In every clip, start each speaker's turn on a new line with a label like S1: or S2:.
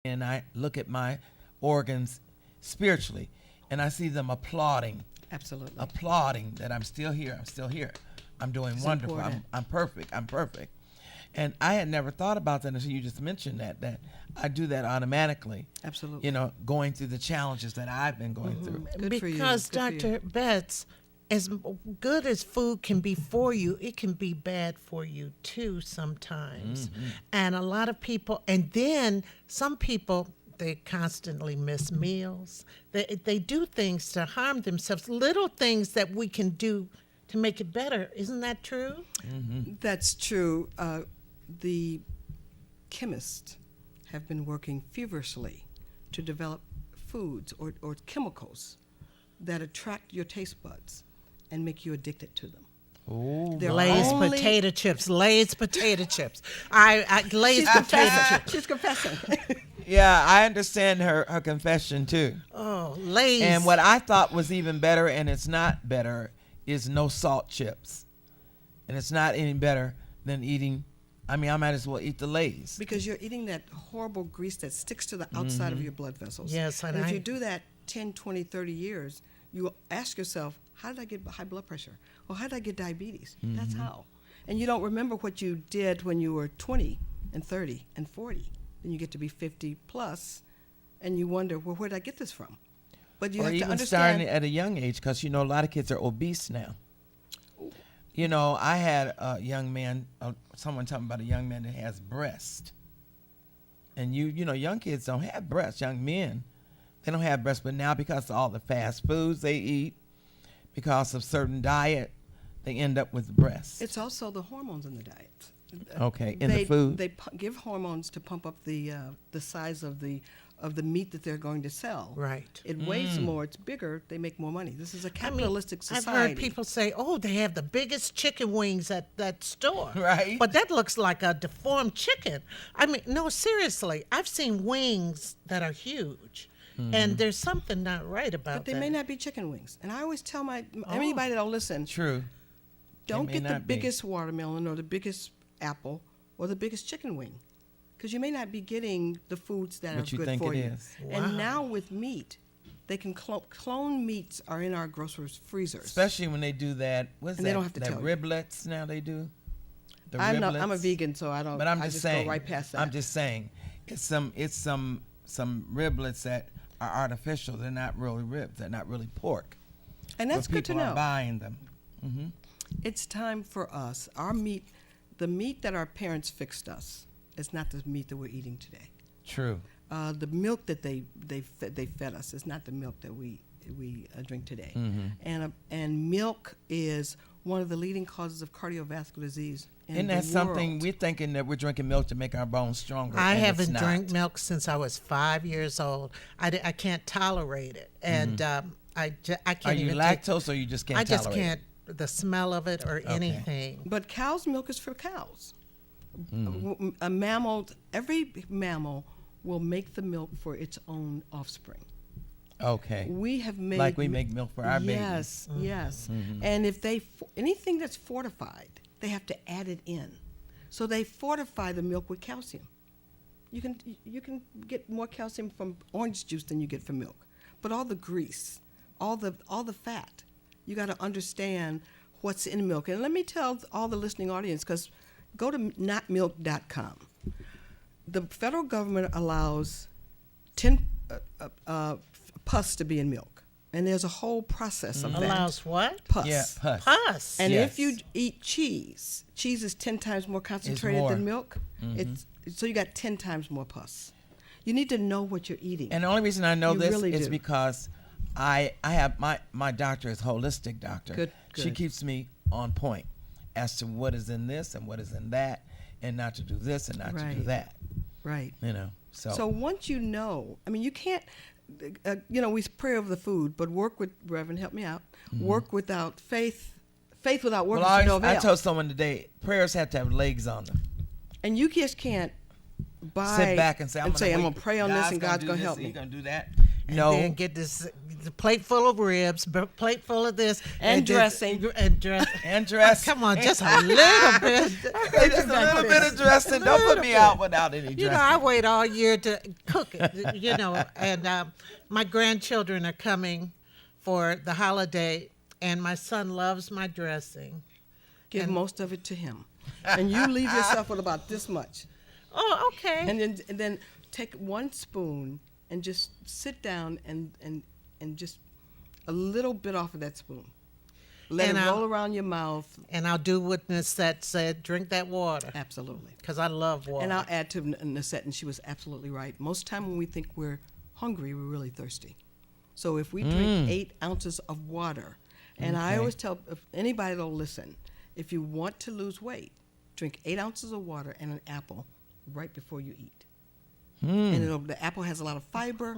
S1: and I look at my organs spiritually, and I see them applauding,
S2: Absolutely.
S1: applauding that I'm still here. I'm still here. I'm doing
S2: It's
S1: wonderful.
S2: important.
S1: I'm perfect. I'm perfect. And I had never thought about that until you just mentioned that I do that automatically.
S2: Absolutely.
S1: You know, going through the challenges that I've been going through.
S2: Good for you.
S3: Because
S2: Good for you.
S3: Dr. Betts, as good as food can be for you, it can be bad for you too sometimes. And a lot of people, and then some people, they constantly miss meals. They do things to harm themselves, little things that we can do to make it better. Isn't that true?
S2: That's true. The chemists have been working feverishly to develop foods or chemicals that attract your taste buds and make you addicted to them.
S1: Oh,
S2: They're
S3: Lay's
S2: only-
S3: potato chips. Lay's potato chips. Lay's
S2: She's
S3: potato
S2: confessing.
S3: chips.
S2: She's confessing.
S1: yeah, I understand her confession too.
S3: Oh, Lay's.
S1: And what I thought was even better, and it's not better, is no salt chips. And it's not any better than eating, I mean, I might as well eat the Lay's.
S2: Because you're eating that horrible grease that sticks to the outside of your blood vessels.
S3: Yes, and
S2: if
S3: I-
S2: you do that 10, 20, 30 years, you ask yourself, how did I get high blood pressure? Or how did I get diabetes? That's how. And you don't remember what you did when you were 20 and 30 and 40. Then you get to be 50 plus, and you wonder, well, where did I get this from? But you
S1: Or
S2: have to
S1: even
S2: understand.
S1: starting at a young age, because, you know, a lot of kids are obese now. You know, I had a young man, someone talking about a young man that has breast. And you know, young kids don't have breasts, young men. They don't have breasts, but now because of all the fast foods they eat, because of certain diet, they end up with breasts.
S2: It's also the hormones in the diet.
S1: Okay, in the food.
S2: They give hormones to pump up the size of the meat that they're going to sell.
S3: Right.
S2: It weighs more. It's bigger. They make more money. This is a capitalistic society.
S3: I've heard people say, "Oh, they have the biggest chicken wings at that store."
S1: Right.
S3: But that looks like a deformed chicken. I mean, no, seriously. I've seen wings that are huge, and there's something not right about
S2: But they
S3: that.
S2: may not be chicken wings. And I always tell anybody that'll listen,
S1: True.
S2: don't
S1: may
S2: get the
S1: not be.
S2: biggest watermelon or the biggest apple or the biggest chicken wing, because you may not be getting the foods that
S1: What
S2: are
S1: you
S2: good
S1: think
S2: for
S1: it
S2: you.
S1: is.
S3: Wow.
S2: And now with meat, they can clone meats are in our grocers freezers.
S1: Especially when they do that, what's
S2: And
S1: that?
S2: they don't have to
S1: that
S2: tell you.
S1: riblets now they do? The
S2: I'm a
S1: riblets?
S2: vegan, so I don't.
S1: But I'm
S2: I
S1: just
S2: go
S1: saying.
S2: right past that.
S1: I'm just saying, it's some riblets that are artificial. They're not really ribs. They're not really pork.
S2: and that's
S1: but
S2: good to
S1: people are
S2: know.
S1: buying them.
S2: It's time for us. Our meat, the meat that our parents fixed us, is not the meat that we're eating today.
S1: True.
S2: The milk that they fed us is not the milk that we drink today. And milk is one of the leading causes of cardiovascular disease in
S1: Isn't
S2: the
S1: that something
S2: world.
S1: we're thinking that we're drinking milk to make our bones stronger?
S3: I
S1: and it's
S3: haven't
S1: not.
S3: drank milk since I was 5 years old. I can't tolerate it, and I can't
S1: Are you
S3: even take-
S1: lactose or you just can't
S3: I just
S1: tolerate
S3: can't the smell of it or anything.
S2: But cow's milk is for cows.
S1: Mm-hmm.
S2: A mammal, every mammal will make the milk for its own offspring.
S1: it? Okay.
S2: We have made
S1: Like we make milk for our babies.
S2: Yes, yes.
S1: Mm-hmm.
S2: And if anything that's fortified, they have to add it in. So they fortify the milk with calcium. You can get more calcium from orange juice than you get from milk. But all the grease, all the fat, you got to understand what's in milk. And let me tell all the listening audience, because go to notmilk.com. The federal government allows 10 pus to be in milk, and there's a whole process of that.
S3: Allows what?
S2: Pus.
S1: Yeah, pus.
S3: Pus.
S2: And
S1: Yes.
S2: if you eat cheese is 10 times more concentrated
S1: more.
S2: than milk. So you got 10 times more pus. You need to know what you're eating.
S1: And the only reason I know
S2: You
S1: this
S2: really
S1: is
S2: do.
S1: because I have my doctor is a holistic doctor.
S2: Good,
S1: She
S2: good.
S1: keeps me on point as to what is in this and what is in that, and not to do this and not to do
S2: Right.
S1: that.
S2: Right.
S1: You know.
S2: So once you know, I mean, you can't, we pray over the food, but work with, Reverend, help me out, work without faith without work
S1: well,
S2: is no
S1: I
S2: avail.
S1: told someone today, prayers have to have legs on them.
S2: And you just can't buy
S1: Sit back and say, I'm
S2: I'm
S1: gonna
S2: going to pray on this and God's
S1: do
S2: going to
S1: this,
S2: help
S1: He's
S2: me.
S1: going to do that.
S3: and
S1: No.
S3: then get the plate full of ribs, plate full of this,
S2: And
S3: dressing.
S2: dressing.
S1: And dress.
S3: Come on, just a little bit.
S1: Just a little bit of dressing. Don't put me out without any dressing.
S3: You know, I wait all year to cook it, and my grandchildren are coming for the holiday, and my son loves my dressing.
S2: Give most of it to him. And you leave yourself with about this much.
S3: Oh, okay.
S2: And then take one spoon and just sit down and just a little bit off of that spoon. Let it roll around your mouth.
S3: And I'll do what Nisette said, drink that water.
S2: Absolutely.
S3: Because I love water.
S2: And I'll add to Nisette, and she was absolutely right. Most time when we think we're hungry, we're really thirsty. So if we drink 8 ounces of water, and I always tell if anybody that'll listen, if you want to lose weight, drink 8 ounces of water and an apple right before you eat. And the apple has a lot of fiber,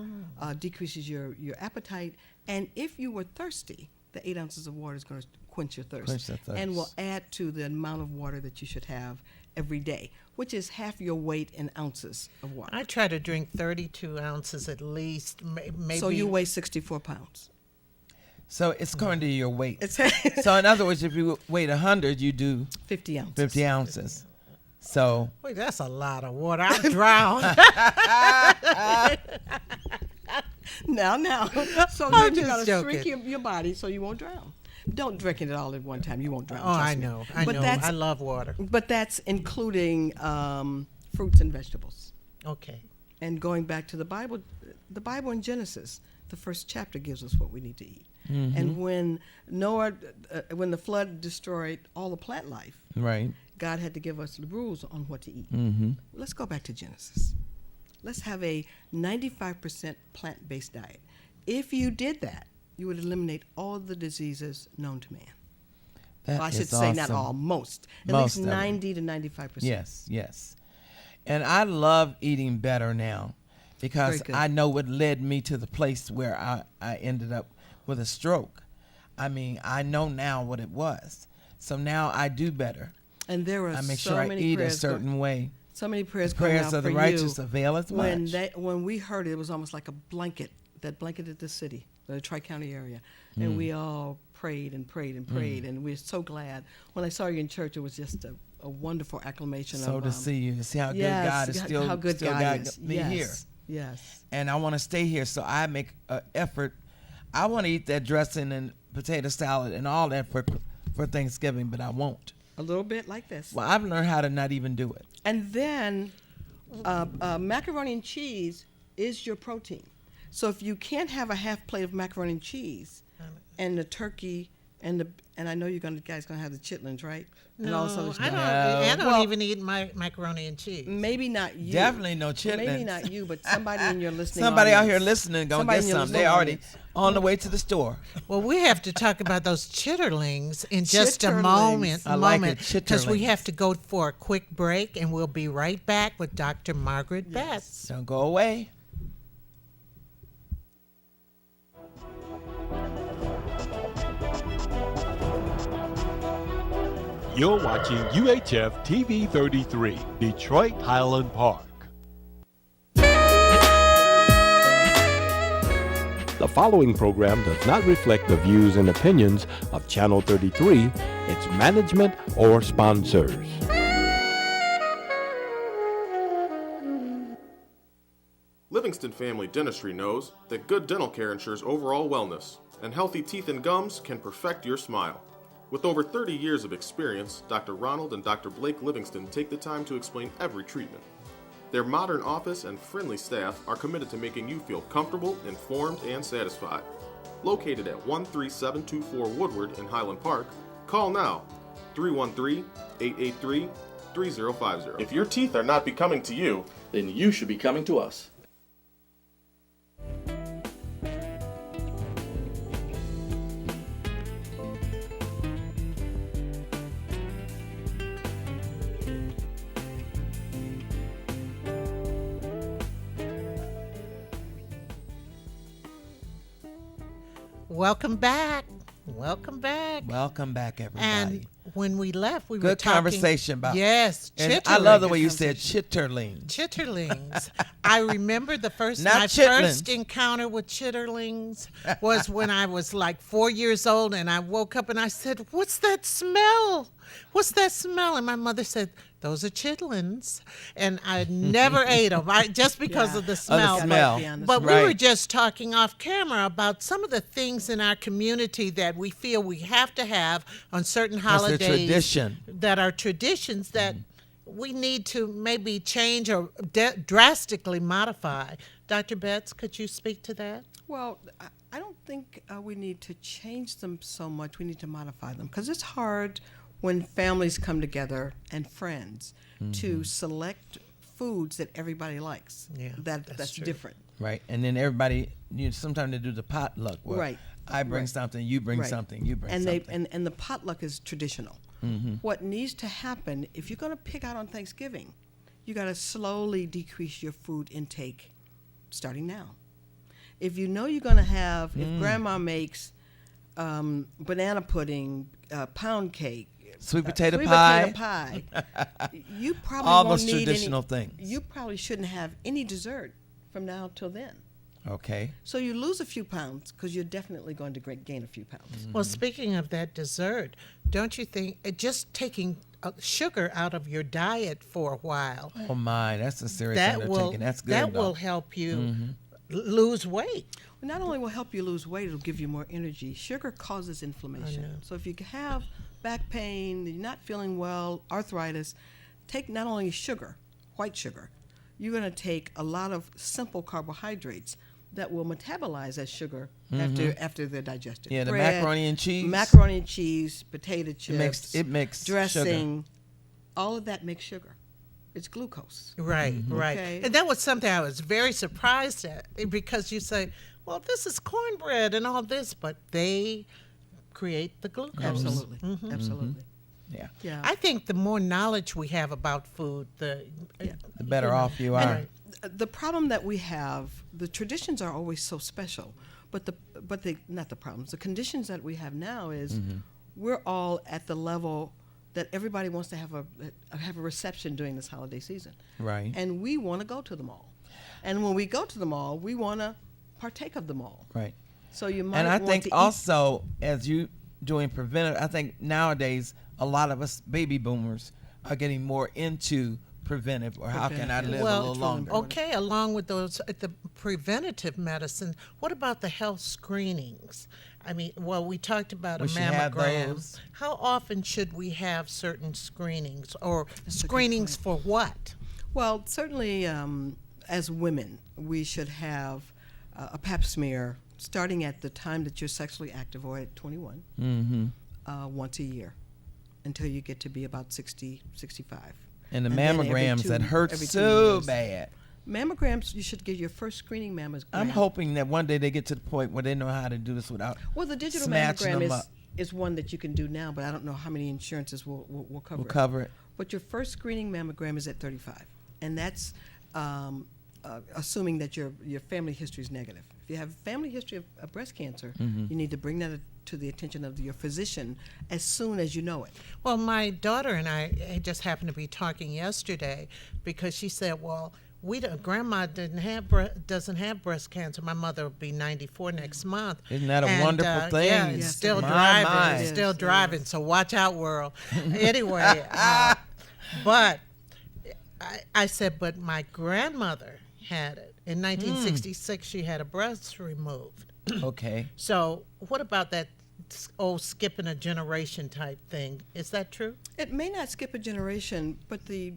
S2: decreases your appetite. And if you were thirsty, the 8 ounces of water is going to quench your thirst. And will add to the amount of water that you should have every day, which is half your weight in ounces of water.
S3: I try to drink 32 ounces at least, maybe.
S2: So you weigh 64 pounds.
S1: So it's according to your weight. So in other words, if you weigh 100, you do
S2: 50 ounces.
S1: 50 ounces. So
S3: Wait, that's a lot of water. I'll drown.
S2: Now. So
S3: I'm
S2: then you
S3: just
S2: got to shrink
S3: joking.
S2: your body so you won't drown. Don't drink it all at one time. You won't drown.
S3: Oh,
S2: trust
S3: I
S2: me.
S3: know.
S2: But
S3: I love water.
S2: But that's including fruits and vegetables.
S3: Okay.
S2: And going back to the Bible in Genesis, the first chapter gives us what we need to eat. And when when the flood destroyed all the plant life,
S1: right.
S2: God had to give us the rules on what to eat.
S1: Mm-hmm.
S2: Let's go back to Genesis. Let's have a 95% plant-based diet. If you did that, you would eliminate all the diseases known to man.
S1: That
S2: I should
S1: is
S2: say not
S1: awesome.
S2: all, most. At
S1: Most
S2: least
S1: of it.
S2: 90 to 95%.
S1: Yes. And I love eating better now because
S2: Very good.
S1: I know what led me to the place where I ended up with a stroke. I mean, I know now what it was. So now I do better.
S2: And there are
S1: I make
S2: so
S1: sure I
S2: many
S1: eat a
S2: prayers
S1: certain way.
S2: So many prayers going
S1: Prayers
S2: out
S1: of the
S2: for
S1: righteous
S2: you.
S1: availeth much.
S2: When we heard it, it was almost like a blanket that blanketed the city, the Tri-County area. And we all prayed and prayed and prayed. And we're so glad. When I saw you in church, it was just a wonderful acclamation.
S1: So
S2: of,
S1: to see you, to see how
S2: yes,
S1: good God is still,
S2: how good
S1: still
S2: God
S1: got
S2: is.
S1: me
S2: Yes.
S1: here.
S2: Yes.
S1: And I want to stay here, so I make an effort. I want to eat that dressing and potato salad and all that for Thanksgiving, but I won't.
S2: A little bit like this.
S1: Well, I've learned how to not even do it.
S2: And then macaroni and cheese is your protein. So if you can't have a half plate of macaroni and cheese and the turkey and I know you guys gonna have the chitlins, right? And all this other
S3: I
S2: stuff.
S3: don't. I don't
S2: Well,
S3: even eat my macaroni and cheese.
S2: Maybe not you.
S1: Definitely no chitlins.
S2: Maybe not you, but somebody in your listening
S1: Somebody out here
S2: audience.
S1: listening gonna
S2: Somebody
S1: get
S2: in your
S1: something. They
S2: listening
S1: already
S2: audience.
S1: on the way to the store.
S3: Well, we have to talk about those chitterlings in just a
S2: Chitterlings.
S3: moment.
S1: I like it,
S3: Because we
S1: chitterlings.
S3: have to go for a quick break, and we'll be right back with Dr. Margaret Betts.
S1: Don't go away.
S4: You're watching UHF TV 33, Detroit Highland Park. The following program does not reflect the views and opinions of Channel 33, its management, or sponsors.
S5: Livingston Family Dentistry knows that good dental care ensures overall wellness, and healthy teeth and gums can perfect your smile. With over 30 years of experience, Dr. Ronald and Dr. Blake Livingston take the time to explain every treatment. Their modern office and friendly staff are committed to making you feel comfortable, informed, and satisfied. Located at 13724 Woodward in Highland Park, call now, 313-883-3050. If your teeth are not becoming to you,
S6: then you should be coming to us.
S3: Welcome back. Welcome back.
S1: Welcome back, everybody.
S3: And when we left, we were
S1: Good
S3: talking.
S1: conversation about.
S3: Yes,
S1: And
S3: chitterlings.
S1: I love the way you said chitterling.
S3: Chitterlings. I remember the first
S1: Not
S3: my
S1: chitlins.
S3: first encounter with chitterlings was when I was like 4 years old, and I woke up and I said, "What's that smell? What's that smell?" And my mother said, "Those are chitlins," and I never ate them. Just because of the smell.
S1: smell.
S3: But we
S1: Right.
S3: were just talking off camera about some of the things in our community that we feel we have to have on certain
S1: That's the
S3: holidays
S1: tradition.
S3: that are traditions that we need to maybe change or drastically modify. Dr. Betts, could you speak to that?
S2: Well, I don't think we need to change them so much. We need to modify them because it's hard when families come together and friends to select foods that everybody likes.
S3: Yeah,
S2: that's
S3: true.
S2: different.
S1: Right. And then everybody, sometimes they do the potluck. Where
S2: Right.
S1: I bring
S2: Right.
S1: something, you bring
S2: Right.
S1: something, you bring
S2: and
S1: something.
S2: and the potluck is traditional. What needs to happen if you're going to pick out on Thanksgiving, you got to slowly decrease your food intake starting now. If you know you're going to have, if grandma makes banana pudding, pound cake,
S1: Sweet potato
S2: sweet
S1: pie.
S2: potato pie, you probably
S1: All
S2: won't
S1: those
S2: need
S1: traditional
S2: any,
S1: things.
S2: You probably shouldn't have any dessert from now till then.
S1: Okay.
S2: So you lose a few pounds because you're definitely going to gain a few pounds.
S3: Well, speaking of that dessert, don't you think just taking sugar out of your diet for a while,
S1: Oh my, that's a serious
S3: that
S1: undertaking.
S3: will
S1: That's good.
S3: that
S1: though.
S3: will help you lose weight?
S2: Not only will help you lose weight, it'll give you more energy. Sugar causes inflammation. So if you have back pain, you're not feeling well, arthritis, take not only sugar, white sugar, you're going to take a lot of simple carbohydrates that will metabolize as sugar after they're digested.
S1: Yeah, the
S2: Bread,
S1: macaroni and cheese.
S2: Macaroni and cheese, potato chips,
S1: It makes
S2: dressing, all of that makes sugar. It's glucose.
S3: Right, right.
S2: Okay.
S3: And that was something I was very surprised at because you say, well, this is cornbread and all this, but they create the glucose.
S2: Absolutely. Absolutely.
S1: Yeah.
S2: Yeah.
S3: I think the more knowledge we have about food, the
S1: The better off you are.
S2: And the problem that we have, the traditions are always so special, but not the problems. The conditions that we have now is we're all at the level that everybody wants to have a reception during this holiday season.
S1: Right.
S2: And we want to go to the mall. And when we go to the mall, we want to partake of the mall.
S1: Right.
S2: So you might
S1: And I
S2: want
S1: think
S2: to eat.
S1: also, as you doing preventive, I think nowadays a lot of us baby boomers are getting more into preventive, or how can I
S2: Preventive,
S1: live
S2: yeah.
S1: a
S3: Well,
S1: little
S2: it's really
S1: longer?
S2: important.
S3: okay, along with those the preventative medicine, what about the health screenings? I mean, well, we talked about
S1: We
S3: a
S1: should have
S3: mammogram.
S1: those.
S3: How often should we have certain screenings, or screenings for what?
S2: Well, certainly as women, we should have a pap smear starting at the time that you're sexually active, or at 21, once a year until you get to be about 60, 65.
S1: And the
S2: And then every
S1: mammograms
S2: two-
S1: that hurt
S2: every 2
S1: so
S2: years.
S1: bad.
S2: Mammograms, you should get your first screening mammogram.
S1: I'm hoping that one day they get to the point where they know how to do this without
S2: Well, the digital
S1: snatching
S2: mammogram
S1: them up.
S2: is one that you can do now, but I don't know how many insurances will cover
S1: We'll
S2: it.
S1: cover it.
S2: But your first screening mammogram is at 35, and that's assuming that your family history is negative. If you have a family history of breast cancer, you need to bring that to the attention of your physician as soon as you know it.
S3: Well, my daughter and I just happened to be talking yesterday because she said, well, grandma doesn't have breast cancer. My mother will be 94 next month.
S1: Isn't that a
S3: And,
S1: wonderful thing?
S3: Yeah,
S2: Yes,
S3: still
S2: it is.
S3: driving,
S1: My.
S3: still
S2: Yes,
S3: driving. So watch out, world. Anyway, but I said, but my grandmother had it. In 1966, she had a breast removed.
S1: Okay.
S3: So what about that old skipping a generation type thing? Is that true?
S2: It may not skip a generation, but the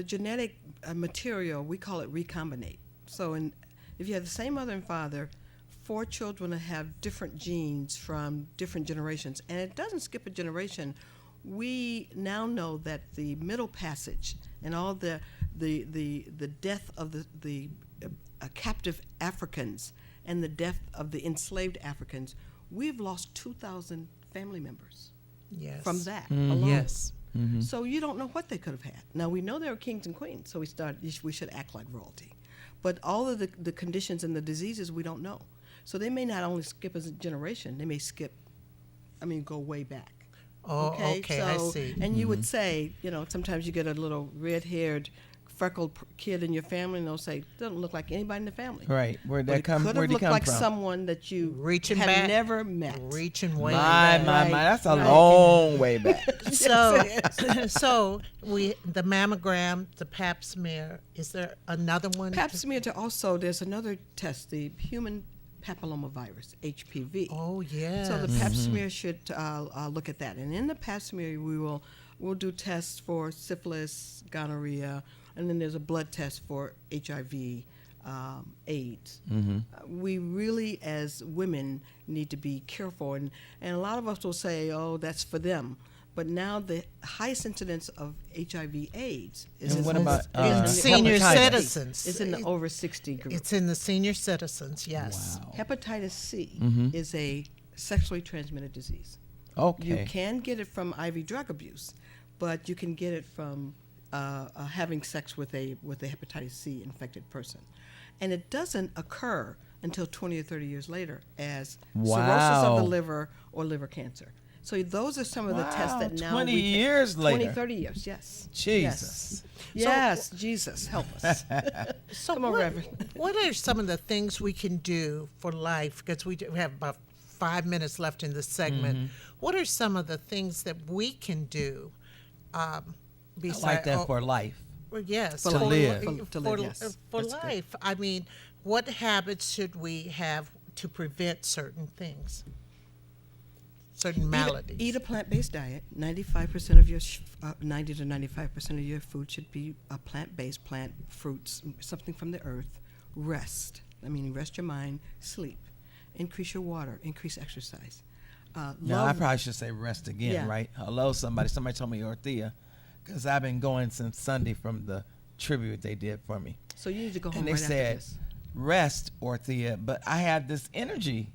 S2: genetic material, we call it recombinate. So if you have the same mother and father, 4 children have different genes from different generations, and it doesn't skip a generation. We now know that the Middle Passage and all the death of the captive Africans and the death of the enslaved Africans, we've lost 2,000 family members
S3: Yes.
S2: from that alone.
S3: Yes.
S2: So you don't know what they could have had. Now we know they were kings and queens, so we should act like royalty. But all of the conditions and the diseases we don't know. So they may not only skip as a generation, they may go way back.
S3: Oh, okay, I see.
S2: And you would say, sometimes you get a little red-haired, freckled kid in your family, and they'll say, doesn't look like anybody in the family.
S1: Right. Where'd
S2: But
S1: that
S2: it
S1: come?
S2: could
S1: Where'd
S2: have
S1: he
S2: looked
S1: come
S2: like
S1: from?
S2: someone that you
S3: Reaching
S2: had
S3: back.
S2: never met.
S3: Reaching way
S1: My,
S3: back.
S1: my,
S2: Right.
S1: my. That's a
S2: Right.
S1: long way back.
S3: So, so the mammogram, the Pap smear. Is there another one?
S2: Pap smear there's another test, the human papillomavirus, HPV.
S3: Oh, yeah.
S2: So the Pap smear should look at that. And in the Pap smear, we'll do tests for syphilis, gonorrhea, and then there's a blood test for HIV, AIDS. We really, as women, need to be careful. And a lot of us will say, oh, that's for them. But now the highest incidence of HIV AIDS is
S1: And what
S2: in
S1: about,
S2: the
S3: senior
S1: hepatitis?
S3: citizens?
S2: It's in the over 60 group.
S3: It's in the senior citizens, yes.
S1: Wow.
S2: Hepatitis C is a sexually transmitted disease.
S1: Okay.
S2: You can get it from IV drug abuse, but you can get it from having sex with a hepatitis C infected person, and it doesn't occur until 20 or 30 years later as cirrhosis of the liver or liver cancer. So those are some of the tests that now
S1: 20
S2: we can,
S1: years
S2: 20,
S1: later.
S2: 30 years, yes.
S1: Jesus.
S2: Yes, Jesus, help us.
S3: So
S2: Come on, Reverend.
S3: what are some of the things we can do for life? Because we have about 5 minutes left in this segment. What are some of the things that we can do
S1: I
S3: besides
S1: like that for life.
S3: Well, yes,
S2: For
S1: To live.
S2: To live, yes.
S3: for
S2: That's good.
S3: life. I mean, what habits should we have to prevent certain things, certain maladies?
S2: Eat a plant-based diet. 95% of your 90 to 95% of your food should be plant-based, plant fruits, something from the earth. Rest. I mean, rest your mind. Sleep. Increase your water. Increase exercise.
S1: Now, I probably should say rest again,
S2: Yeah.
S1: right? Hello, somebody. Somebody told me Ortheia, because I've been going since Sunday from the tribute they did for me.
S2: So you need to go home
S1: And they
S2: right after
S1: said,
S2: this.
S1: rest, Ortheia, but I have this energy.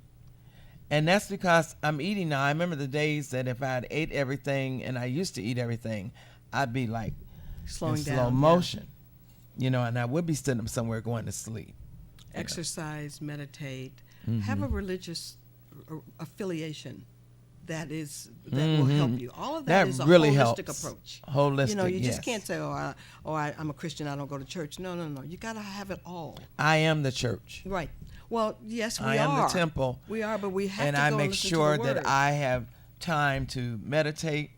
S1: And that's because I'm eating now. I remember the days that if I had ate everything, and I used to eat everything, I'd be like
S2: Slowing
S1: in
S2: down.
S1: slow
S2: yeah.
S1: motion, and I would be sitting up somewhere going to sleep.
S2: Exercise, meditate, have a religious affiliation that will help you. All of that
S1: That
S2: is a
S1: really
S2: holistic
S1: helps.
S2: approach.
S1: Holistic,
S2: You
S1: yes.
S2: just can't say, I'm a Christian, I don't go to church. No. You got to have it all.
S1: I am the church.
S2: Right. Well, yes, we are.
S1: I am the temple.
S2: We are, but we have
S1: And
S2: to
S1: I
S2: go
S1: make
S2: listen
S1: sure
S2: to the word.
S1: that I have time to meditate,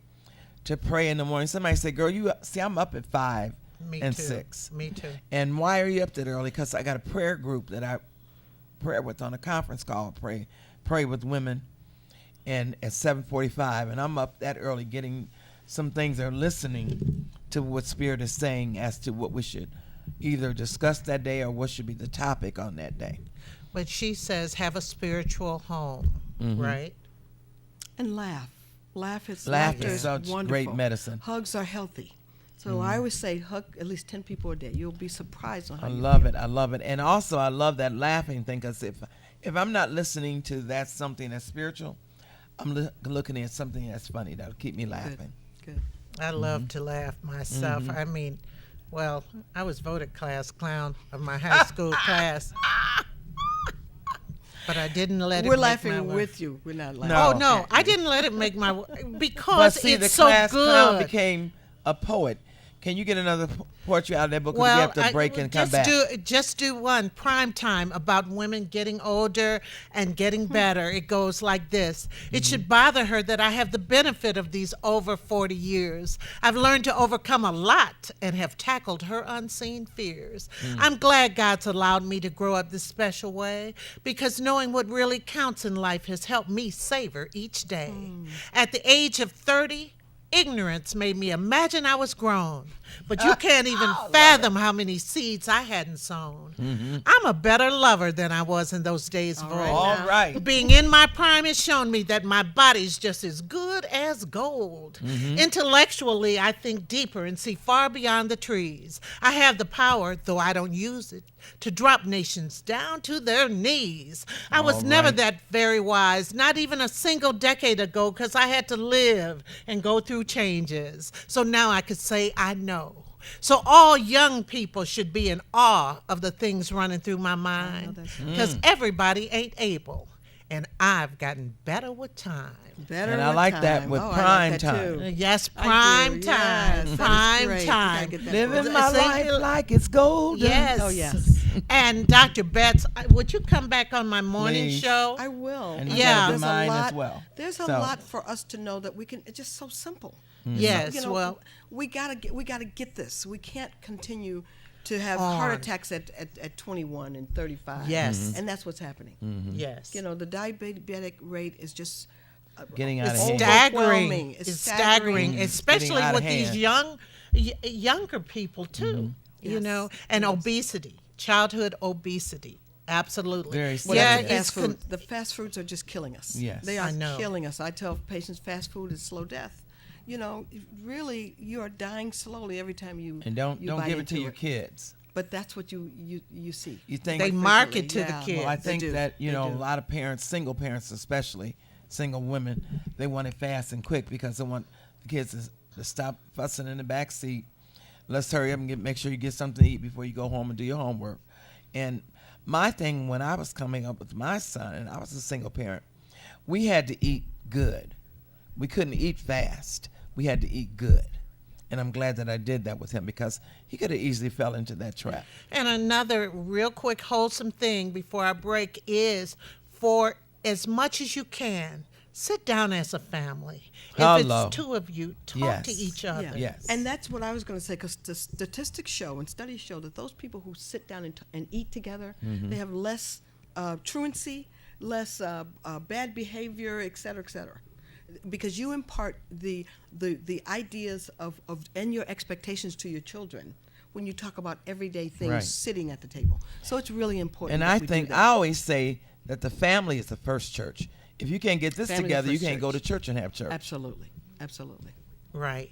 S1: to pray in the morning. Somebody say, girl, I'm up at 5
S3: Me
S1: and
S3: too.
S1: 6.
S3: Me too.
S1: And why are you up that early? Because I got a prayer group that I pray with on a conference call, pray with women, and at 7:45, and I'm up that early getting some things or listening to what Spirit is saying as to what we should either discuss that day or what should be the topic on that day.
S3: But she says have a spiritual home, right?
S2: And laugh. Laughter is
S1: such
S2: wonderful.
S1: great medicine.
S2: Hugs are healthy. So I always say hug at least 10 people a day. You'll be surprised on how
S1: I
S2: you
S1: love
S2: feel.
S1: it. I love it. And also, I love that laughing thing, because if I'm not listening to that something that's spiritual, I'm looking at something that's funny that'll keep me laughing.
S2: Good.
S3: I love to laugh myself. I mean, well, I was voted class clown of my high school class. But I didn't let it
S2: We're
S3: make
S2: laughing
S3: my
S2: with you. We're not laughing.
S1: No.
S3: Oh, no, I didn't let it make my
S1: But
S3: because
S1: see,
S3: it's
S1: the
S3: so
S1: class clown
S3: good.
S1: became a poet. Can you get another poetry out of that book? 'Cause we have to break and come back.
S3: Just do one prime time about women getting older and getting better. It goes like this. It should bother her that I have the benefit of these over 40 years. I've learned to overcome a lot and have tackled her unseen fears. I'm glad God's allowed me to grow up this special way, because knowing what really counts in life has helped me savor each day. At the age of 30, ignorance made me imagine I was grown, but you can't even fathom how many seeds I hadn't sown. I'm a better lover than I was in those days of old.
S1: All right.
S3: Being in my prime has shown me that my body's just as good as gold. Intellectually, I think deeper and see far beyond the trees. I have the power, though I don't use it, to drop nations down to their knees. I was never
S1: right.
S3: that very wise, not even a single decade ago, because I had to live and go through changes. So now I could say I know. So all young people should be in awe of the things running through my mind, because everybody ain't able. and I've gotten better with time.
S2: Better
S1: And I
S2: with
S1: like that
S2: time.
S1: with
S2: Oh,
S1: prime
S2: I like that
S1: time.
S2: too.
S3: Yes,
S2: I
S3: prime
S2: do.
S3: time.
S2: Yes, that is
S3: Prime
S2: great. We gotta
S3: time.
S2: get that
S1: Living
S2: for-
S1: my
S3: Say-
S1: life like it's golden.
S3: Yes.
S2: Oh, yes.
S3: And Dr. Betts, would you come back on my morning
S1: Please.
S3: show?
S2: I will.
S1: And you
S3: Yeah.
S1: gotta do
S2: There's a
S1: mine
S2: lot,
S1: as well.
S2: There's a
S1: So-
S2: lot for us to know that we can. It's just so simple.
S3: Yes,
S2: You know,
S3: well,
S2: we gotta get this. We can't continue to have
S3: On.
S2: heart attacks at 21 and 35.
S3: Yes.
S2: And that's what's happening.
S3: yes.
S2: You know, the diabetic rate is just
S1: Getting out of
S2: it's
S1: hand.
S2: overwhelming.
S3: It's staggering,
S1: Getting
S3: especially
S1: out of
S3: with these
S1: hand.
S3: younger people too. You
S2: Yes,
S3: know, and
S2: yes.
S3: obesity, childhood obesity, absolutely.
S1: Very
S2: Well,
S3: yeah,
S2: that's the
S3: it's
S2: fast food. The fast foods are just killing us.
S1: Yes.
S2: They are
S3: I know.
S2: killing us. I tell patients fast food is slow death. You know, really, you are dying slowly every time you
S1: And don't
S2: bite
S1: give it to
S2: into
S1: your kids.
S2: But that's what you see.
S1: You think
S3: They
S2: Quite
S3: market
S2: frequently,
S3: to the
S2: yeah.
S3: kids.
S1: Well, I
S2: They
S1: think
S2: do.
S1: that
S2: They
S1: a
S2: do.
S1: lot of parents, single parents especially, single women, they want it fast and quick because they want the kids to stop fussing in the back seat. Let's hurry up and make sure you get something to eat before you go home and do your homework. And my thing when I was coming up with my son, and I was a single parent, we had to eat good. We couldn't eat fast. We had to eat good. And I'm glad that I did that with him because he could have easily fell into that trap.
S3: And another real quick wholesome thing before I break is, for as much as you can, sit down as a family.
S1: Hello.
S3: If it's two of you, talk
S1: Yes.
S3: to each other.
S2: Yeah.
S1: Yes.
S2: And that's what I was going to say, because the statistics show and studies show that those people who sit down and eat together, they have less truancy, less bad behavior, et cetera, because you impart the ideas of and your expectations to your children when you talk about everyday things
S1: Right.
S2: sitting at the table. So it's really important.
S1: And
S2: that
S1: I
S2: we do
S1: think
S2: that.
S1: I always say that the family is the first church. If you can't get this
S2: Family's the
S1: together, you
S2: first
S1: can't go to
S2: church.
S1: church and have church.
S2: Absolutely.
S3: Right.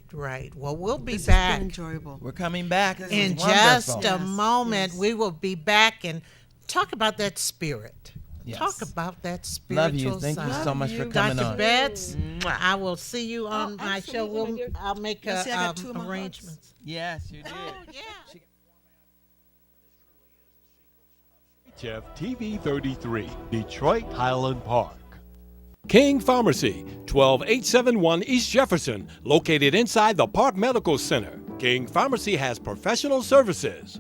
S3: Well, we'll be
S2: This
S3: back.
S2: has been enjoyable.
S1: We're coming back. This
S3: In
S1: is
S3: just
S1: wonderful.
S3: a moment,
S2: yes.
S3: we will be back and talk about that spirit.
S1: Yes.
S3: Talk about that spiritual
S1: Love you. Thank you
S3: side.
S1: so much for coming
S3: Dr.
S1: on.
S3: Betts, I will see you on my show.
S2: absolutely, my dear.
S3: I'll make
S2: You see, I got two of my hugs.
S3: arrangements.
S1: Yes, you did.
S3: Oh, yeah.
S4: HF TV 33, Detroit Highland Park. King Pharmacy, 12871 East Jefferson, located inside the Park Medical Center. King Pharmacy has professional services,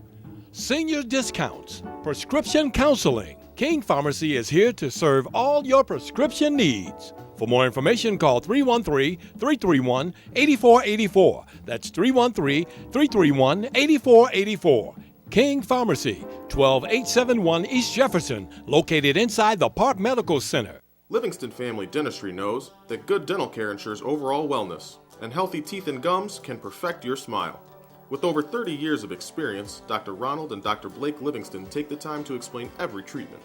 S4: senior discounts, prescription counseling. King Pharmacy is here to serve all your prescription needs. For more information, call 313-331-8484. That's 313-331-8484. King Pharmacy, 12871 East Jefferson, located inside the Park Medical Center.
S5: Livingston Family Dentistry knows that good dental care ensures overall wellness, and healthy teeth and gums can perfect your smile. With over 30 years of experience, Dr. Ronald and Dr. Blake Livingston take the time to explain every treatment.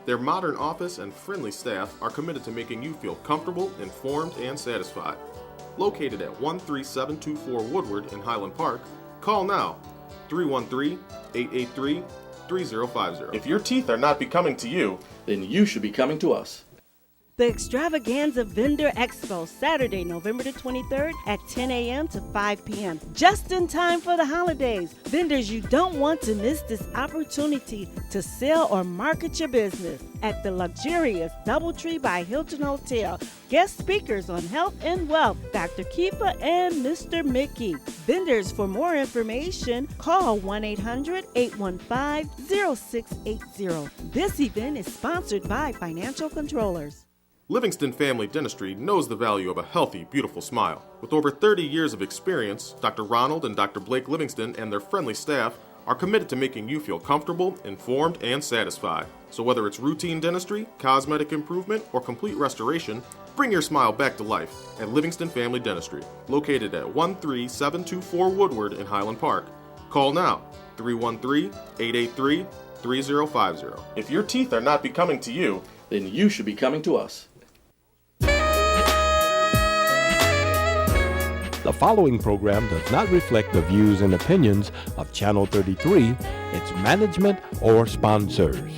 S5: Their modern office and friendly staff are committed to making you feel comfortable, informed, and satisfied. Located at 13724 Woodward in Highland Park, call now 313-883-3050. If your teeth are not becoming to you,
S6: Then you should be coming to us.
S7: The Extravaganza Vendor Expo, Saturday, November the 23rd at 10 a.m. to 5 p.m. Just in time for the holidays. Vendors, you don't want to miss this opportunity to sell or market your business at the luxurious Doubletree by Hilton Hotel. Guest speakers on health and wealth, Dr. Keefa and Mr. Mickey. Vendors, for more information, call 1-800-815-0680. This event is sponsored by Financial Controllers.
S5: Livingston Family Dentistry knows the value of a healthy, beautiful smile. With over 30 years of experience, Dr. Ronald and Dr. Blake Livingston and their friendly staff are committed to making you feel comfortable, informed, and satisfied. So whether it's routine dentistry, cosmetic improvement, or complete restoration, bring your smile back to life at Livingston Family Dentistry, located at 13724 Woodward in Highland Park. Call now, 313-883-3050. If your teeth are not becoming to you,
S6: Then you should be coming to us.
S4: The following program does not reflect the views and opinions of Channel 33, its management, or sponsors.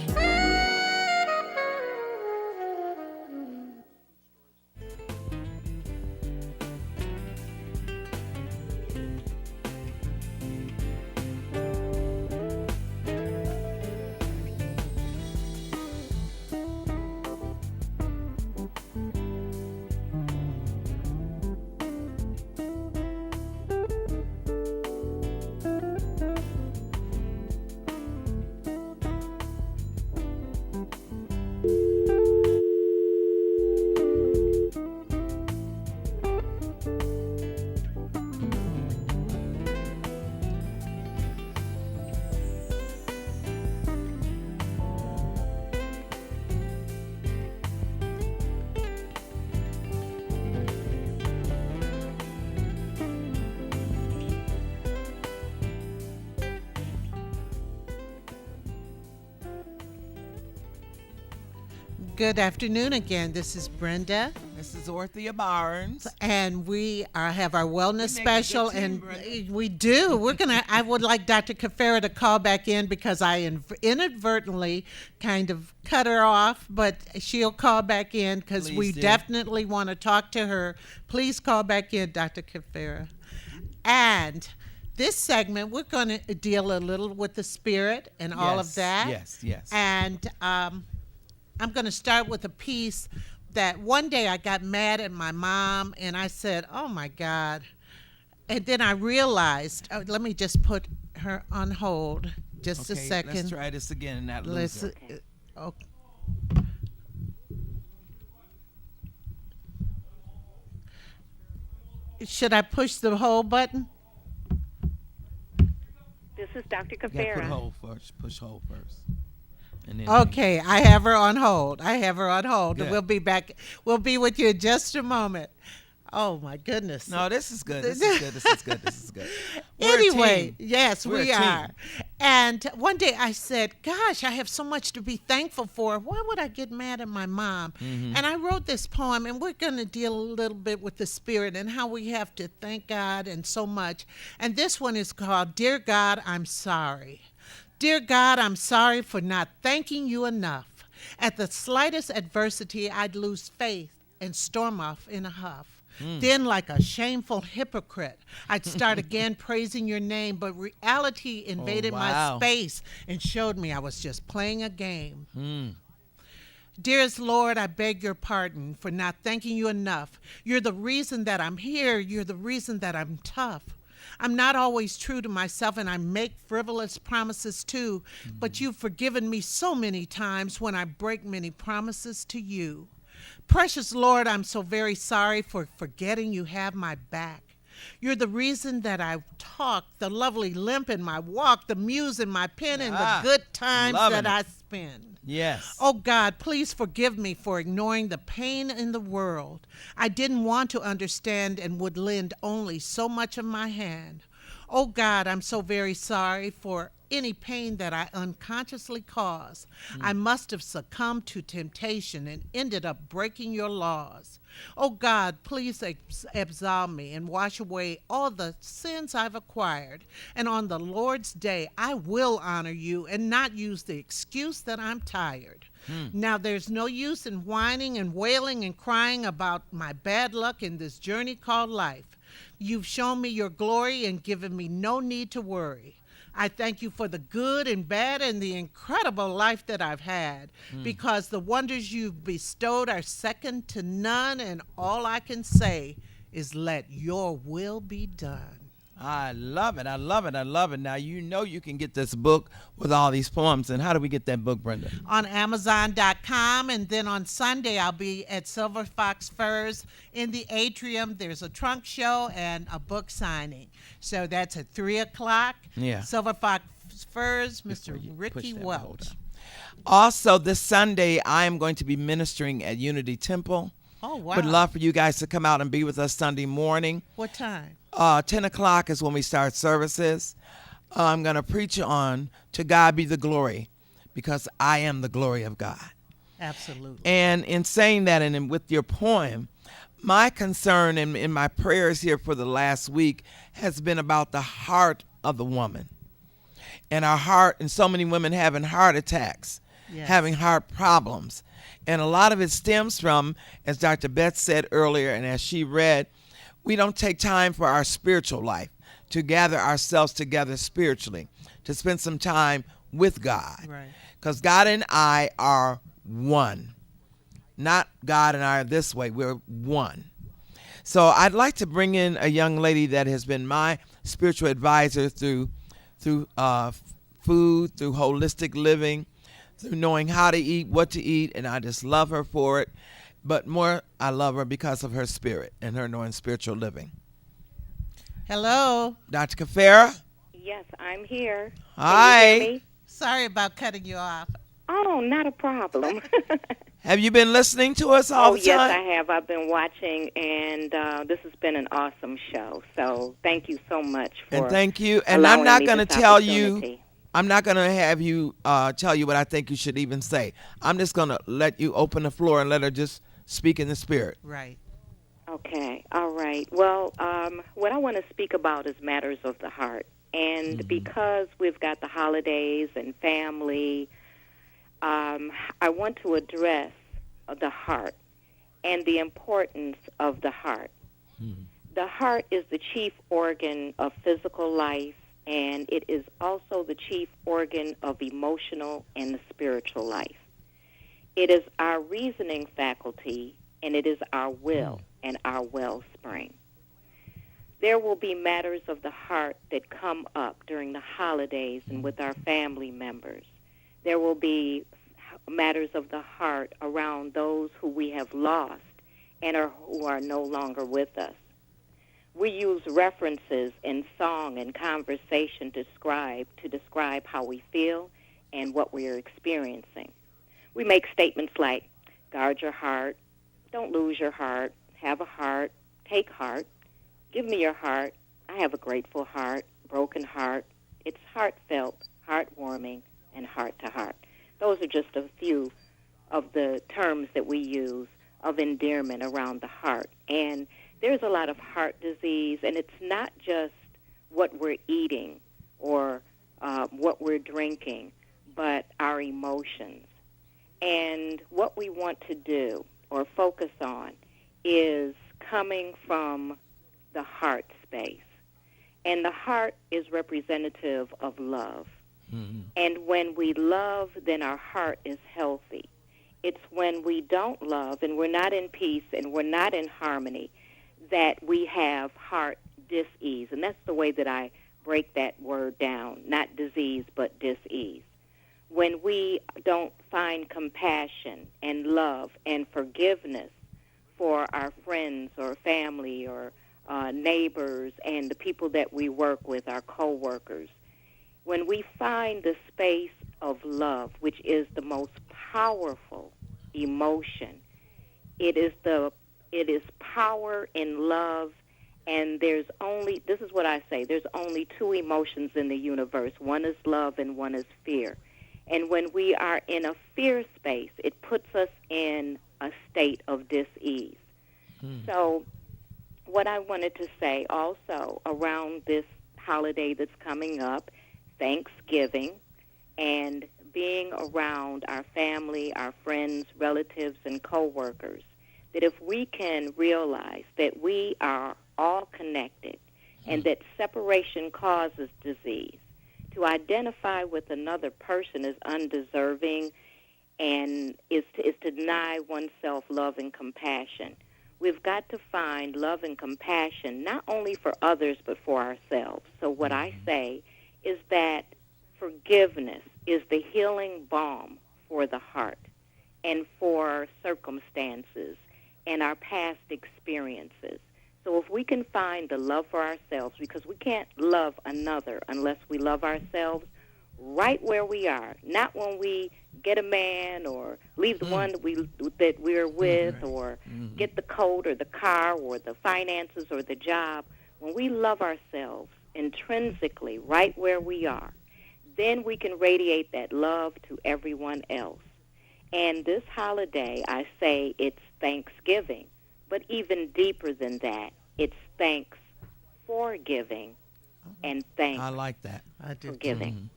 S3: Good afternoon again. This is Brenda,
S1: This is Ortheia Barnes.
S3: and we have our wellness
S1: We make a good
S3: special,
S1: team,
S3: and
S1: Brenda.
S3: we do. We're gonna. I would like Dr. Kafera to call back in because I inadvertently kind of cut her off, but she'll call back in because
S1: Please
S3: we
S1: do.
S3: definitely want to talk to her. Please call back in, Dr. Kafera. And this segment, we're going to deal a little with the spirit and all of
S1: Yes,
S3: that.
S1: yes.
S3: And I'm going to start with a piece that one day I got mad at my mom and I said, oh my God. And then I realized, let me just put her on hold just a
S1: Okay,
S3: second.
S1: let's try this again and not lose
S3: Let's,
S1: her.
S3: oh. Should I push the hold button?
S8: This is Dr.
S1: You gotta put
S8: Kafera.
S1: hold first. Push hold first. And then
S3: Okay, I have her on hold.
S1: Good.
S3: We'll be back. We'll be with you in just a moment. Oh my goodness.
S1: No, this is good. This is good. We're a
S3: Anyway,
S1: team.
S3: yes,
S1: We're a
S3: we
S1: team.
S3: are. And one day I said, gosh, I have so much to be thankful for. Why would I get mad at my mom?
S1: Mm-hmm.
S3: And I wrote this poem, and we're going to deal a little bit with the spirit and how we have to thank God and so much. And this one is called, Dear God, I'm Sorry. Dear God, I'm sorry for not thanking you enough. At the slightest adversity, I'd lose faith and storm off in a huff. Then, like a shameful hypocrite, I'd start again praising your name, but reality invaded my
S1: wow.
S3: space and showed me I was just playing a game. Dearest Lord, I beg your pardon for not thanking you enough. You're the reason that I'm here. You're the reason that I'm tough. I'm not always true to myself, and I make frivolous promises too, but you've forgiven me so many times when I break many promises to you. Precious Lord, I'm so very sorry for forgetting you have my back. You're the reason that I talk, the lovely limp in my walk, the muse in my pen, and the good times
S1: loving
S3: that
S1: it.
S3: I spend.
S1: Yes.
S3: Oh God, please forgive me for ignoring the pain in the world. I didn't want to understand and would lend only so much of my hand. Oh God, I'm so very sorry for any pain that I unconsciously caused. I must have succumbed to temptation and ended up breaking your laws. Oh God, please absolve me and wash away all the sins I've acquired. And on the Lord's day, I will honor you and not use the excuse that I'm tired. Now, there's no use in whining and wailing and crying about my bad luck in this journey called life. You've shown me your glory and given me no need to worry. I thank you for the good and bad and the incredible life that I've had, because the wonders you've bestowed are second to none, and all I can say is let your will be done.
S1: I love it. Now, you know you can get this book with all these poems. And how do we get that book, Brenda?
S3: On Amazon.com, and then on Sunday I'll be at Silver Fox Furs in the atrium. There's a trunk show and a book signing. So that's at 3 o'clock.
S1: Yeah.
S3: Silver Fox Furs, Mr.
S1: Before you
S3: Ricky
S1: push that, hold
S3: Welch.
S1: on. Also, this Sunday, I am going to be ministering at Unity Temple.
S3: Oh, wow.
S1: Would love for you guys to come out and be with us Sunday morning.
S3: What time?
S1: 10 o'clock is when we start services. I'm going to preach on To God Be the Glory, because I am the glory of God.
S3: Absolutely.
S1: And in saying that, and with your poem, my concern in my prayers here for the last week has been about the heart of the woman. And our heart, and so many women having heart attacks,
S3: Yes.
S1: having heart problems. And a lot of it stems from, as Dr. Beth said earlier, and as she read, we don't take time for our spiritual life, to gather ourselves together spiritually, to spend some time with God.
S3: Right.
S1: Because God and I are one. Not God and I are this way. We're one. So I'd like to bring in a young lady that has been my spiritual advisor through food, through holistic living, through knowing how to eat, what to eat, and I just love her for it. But more, I love her because of her spirit and her knowing spiritual living.
S3: Hello.
S1: Dr. Kafera?
S8: Yes, I'm here.
S1: Hi.
S8: Can you hear me?
S3: Sorry about cutting you off.
S8: Oh, not a problem.
S1: Have you been listening to us all the time?
S8: Yes, I have. I've been watching, and this has been an awesome show. So thank you so much for
S1: And thank you. And
S8: allowing
S1: I'm not
S8: me
S1: going to
S8: this
S1: tell you,
S8: opportunity.
S1: I'm not going to have you tell you what I think you should even say. I'm just going to let you open the floor and let her just speak in the spirit.
S3: Right.
S8: Okay, all right. Well, what I want to speak about is matters of the heart. And because we've got the holidays and family, I want to address the heart and the importance of the heart. The heart is the chief organ of physical life, and it is also the chief organ of emotional and the spiritual life. It is our reasoning faculty, and it is our will and our wellspring. There will be matters of the heart that come up during the holidays and with our family members. There will be matters of the heart around those who we have lost and who are no longer with us. We use references in song and conversation to describe how we feel and what we are experiencing. We make statements like, guard your heart, don't lose your heart, have a heart, take heart, give me your heart, I have a grateful heart, broken heart. It's heartfelt, heartwarming, and heart to heart. Those are just a few of the terms that we use of endearment around the heart. And there's a lot of heart disease, and it's not just what we're eating or what we're drinking, but our emotions. And what we want to do or focus on is coming from the heart space. And the heart is representative of love. And when we love, then our heart is healthy. It's when we don't love and we're not in peace and we're not in harmony that we have heart dis-ease. And that's the way that I break that word down, not disease, but dis-ease. When we don't find compassion and love and forgiveness for our friends or family or neighbors and the people that we work with, our co-workers, when we find the space of love, which is the most powerful emotion, it is power in love, and this is what I say, there's only two emotions in the universe. One is love and one is fear. And when we are in a fear space, it puts us in a state of dis-ease. So what I wanted to say also around this holiday that's coming up, Thanksgiving, and being around our family, our friends, relatives, and coworkers, that if we can realize that we are all connected and that separation causes disease, to identify with another person as undeserving and is to deny oneself love and compassion. We've got to find love and compassion not only for others but for ourselves. So what I say is that forgiveness is the healing balm for the heart and for circumstances and our past experiences. So if we can find the love for ourselves, because we can't love another unless we love ourselves right where we are, not when we get a man or leave the one that we're with or get the coat or the car or the finances or the job. When we love ourselves intrinsically right where we are, then we can radiate that love to everyone else. And this holiday, I say it's Thanksgiving, but even deeper than that, it's thanks for giving and thanks
S1: I like that.
S3: I
S8: for giving.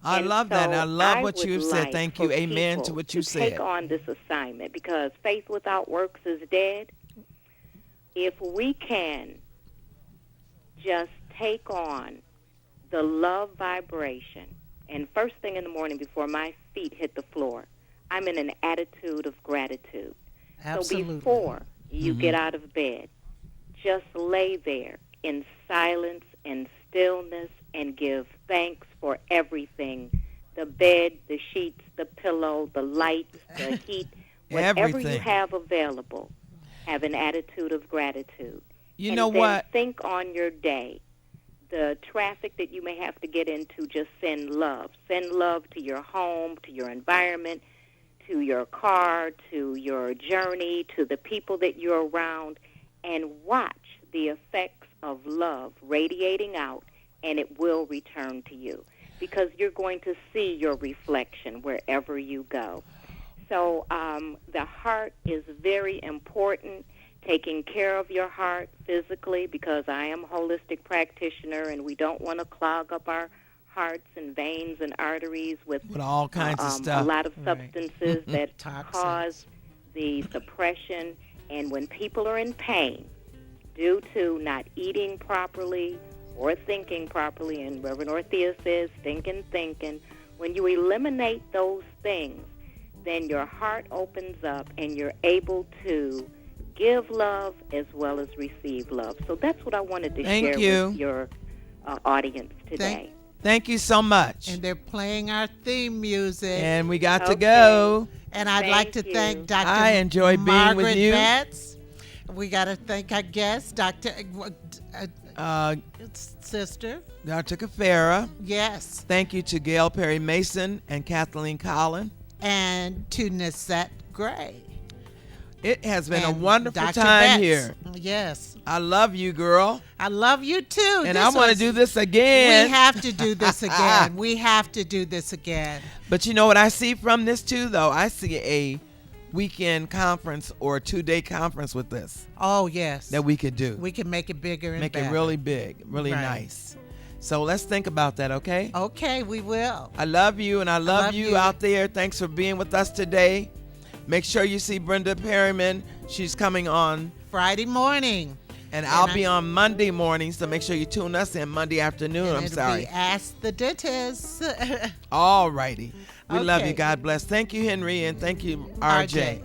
S1: I
S8: And
S1: love that. And I
S8: so
S1: love what
S8: would
S1: you said.
S8: like
S1: Thank you.
S8: for
S1: Amen to
S8: people
S1: what you
S8: to
S1: said.
S8: take on this assignment, because faith without works is dead. If we can just take on the love vibration, and first thing in the morning before my feet hit the floor, I'm in an attitude of gratitude.
S3: Absolutely.
S8: So before you get out of bed, just lay there in silence and stillness and give thanks for everything. The bed, the sheets, the pillow, the lights, the heat, whatever you
S1: Everything.
S8: have available, have an attitude of gratitude.
S1: You
S8: And
S1: know
S8: then
S1: what?
S8: think on your day. The traffic that you may have to get into, just send love. Send love to your home, to your environment, to your car, to your journey, to the people that you're around, and watch the effects of love radiating out, and it will return to you. because you're going to see your reflection wherever you go. So the heart is very important, taking care of your heart physically, because I am a holistic practitioner, and we don't want to clog up our hearts and veins and arteries with
S1: all kinds of stuff.
S8: A lot of substances that
S3: Toxins.
S8: cause the suppression. And when people are in pain due to not eating properly or thinking properly, and Reverend Ortheia says thinking, when you eliminate those things, then your heart opens up and you're able to give love as well as receive love. So that's what I wanted to share with your audience today.
S1: Thank you so much.
S3: And they're playing our theme music.
S1: And we got to go.
S3: And I'd like to thank Dr.
S1: I enjoy being
S3: Margaret
S1: with you.
S3: Betts. We got to thank our guest, Dr. Sister.
S1: Dr. Kafera.
S3: Yes.
S1: Thank you to Gail Perry Mason and Kathleen Collin.
S3: And to Nisette Gray.
S1: It has been
S3: And
S1: a wonderful
S3: Dr.
S1: time
S3: Betts.
S1: here.
S3: Yes.
S1: I love you, girl.
S3: I love you too.
S1: And I want to do this again.
S3: We have to do this again. We have to do this again.
S1: But you know what I see from this too, though? I see a weekend conference or a 2-day conference with this.
S3: Oh, yes.
S1: That we could do.
S3: We can make it bigger and
S1: Make
S3: better.
S1: it really big, really
S3: Right.
S1: nice. So let's think about that, okay?
S3: Okay, we will.
S1: I love you, and I love you
S3: you.
S1: out there. Thanks for being with us today. Make sure you see Brenda Perryman. She's coming on
S3: Friday morning.
S1: And I'll be on Monday morning, so make sure you tune us in Monday afternoon.
S3: And
S1: I'm
S3: it'll
S1: sorry.
S3: be Ask the Dentist.
S1: All righty. We love you.
S3: Okay.
S1: God bless. Thank you, Henry, and thank you, RJ.